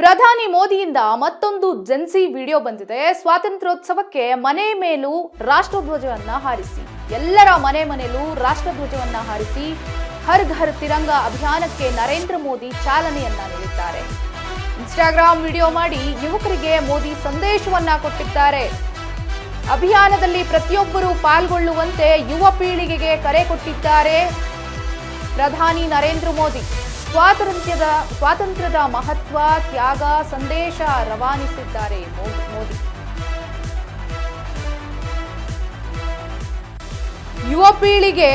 ಪ್ರಧಾನಿ ಮೋದಿಯಿಂದ ಮತ್ತೊಂದು Gen Z video ಬಂದಿದೆ. ಸ್ವಾತಂತ್ರ್ಯೋತ್ಸವಕ್ಕೆ ಮನೆ ಮೇಲೂ ರಾಷ್ಟ್ರಧ್ವಜವನ್ನ ಹಾರಿಸಿ, ಎಲ್ಲರ ಮನೆಯಲ್ಲೂ ರಾಷ್ಟ್ರಧ್ವಜವನ್ನ ಹಾರಿಸಿ ಹರ್ ಘರ್ ತಿರಂಗ ಅಭಿಯಾನಕ್ಕೆ ನರೇಂದ್ರ ಮೋದಿ ಚಾಲನೆಯನ್ನ ನೀಡಿದ್ದಾರೆ. ಇನ್ಸ್ಟಾಗ್ರಾಮ್ ವಿಡಿಯೋ ಮಾಡಿ ಯುವಕರಿಗೆ ಮೋದಿ ಸಂದೇಶವನ್ನ ಕೊಟ್ಟಿದ್ದಾರೆ. ಅಭಿಯಾನದಲ್ಲಿ ಪ್ರತಿಯೊಬ್ಬರೂ ಪಾಲ್ಗೊಳ್ಳುವಂತೆ ಯುವ ಪೀಳಿಗೆಗೆ ಕರೆ ಕೊಟ್ಟಿದ್ದಾರೆ ಪ್ರಧಾನಿ ನರೇಂದ್ರ ಮೋದಿ. ಸ್ವಾತಂತ್ರ್ಯದ ಮಹತ್ವ, ತ್ಯಾಗ ಸಂದೇಶ ರವಾನಿಸಿದ್ದಾರೆ ಮೋದಿ. ಯುವ ಪೀಳಿಗೆ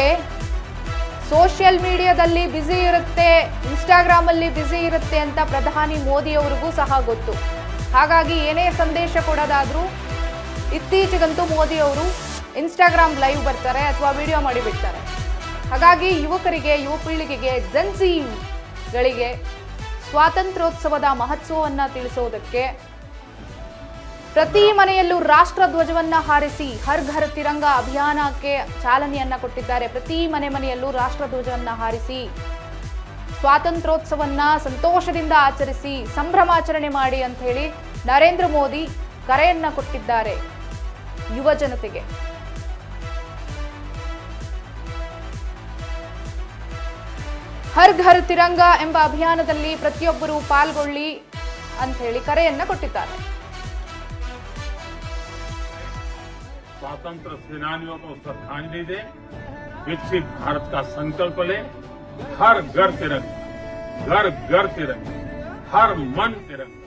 ಸೋಷಿಯಲ್ ಮೀಡಿಯಾದಲ್ಲಿ ಬ್ಯುಸಿ ಇರುತ್ತೆ, ಇನ್ಸ್ಟಾಗ್ರಾಮ್ ಅಲ್ಲಿ ಬ್ಯುಸಿ ಇರುತ್ತೆ ಅಂತ ಪ್ರಧಾನಿ ಮೋದಿ ಅವರಿಗೂ ಸಹ ಗೊತ್ತು. ಹಾಗಾಗಿ ಏನೇ ಸಂದೇಶ ಕೊಡೋದಾದ್ರೂ ಇತ್ತೀಚೆಗಂತೂ ಮೋದಿ ಅವರು ಇನ್ಸ್ಟಾಗ್ರಾಮ್ ಲೈವ್ ಬರ್ತಾರೆ ಅಥವಾ ವಿಡಿಯೋ ಮಾಡಿ ಬಿಡ್ತಾರೆ. ಹಾಗಾಗಿ ಯುವ ಪೀಳಿಗೆಗೆ ಜೆನ್ಸಿಗಳಿಗೆ ಸ್ವಾತಂತ್ರ್ಯೋತ್ಸವದ ಮಹತ್ವವನ್ನ ತಿಳಿಸೋದಕ್ಕೆ ಪ್ರತಿ ಮನೆಯಲ್ಲೂ ರಾಷ್ಟ್ರಧ್ವಜವನ್ನ ಹಾರಿಸಿ ಹರ್ ಘರ್ ತಿರಂಗ ಅಭಿಯಾನಕ್ಕೆ ಚಾಲನೆಯನ್ನ ಕೊಟ್ಟಿದ್ದಾರೆ. ಪ್ರತಿ ಮನೆಯಲ್ಲೂ ರಾಷ್ಟ್ರಧ್ವಜವನ್ನ ಹಾರಿಸಿ ಸ್ವಾತಂತ್ರ್ಯೋತ್ಸವನ್ನ ಸಂತೋಷದಿಂದ ಆಚರಿಸಿ ಸಂಭ್ರಮಾಚರಣೆ ಮಾಡಿ ಅಂತ ಹೇಳಿ ನರೇಂದ್ರ ಮೋದಿ ಕರೆಯನ್ನ ಕೊಟ್ಟಿದ್ದಾರೆ ಯುವ ಜನತೆಗೆ. ಹರ್ ಘರ್ ತಿರಂಗ ಎಂಬ ಅಭಿಯಾನದಲ್ಲಿ ಪ್ರತಿಯೊಬ್ಬರು ಪಾಲ್ಗೊಳ್ಳಿ ಅಂತ ಹೇಳಿ ಕರೆಯನ್ನ ಕೊಟ್ಟಿದ್ದಾರೆ. स्वतंत्र सेनानियों को श्रद्धांजलि दे, विकसित भारत का संकल्प ले, हर घर तिरंगा, घर घर तिरंगा, हर मन तिरंगा।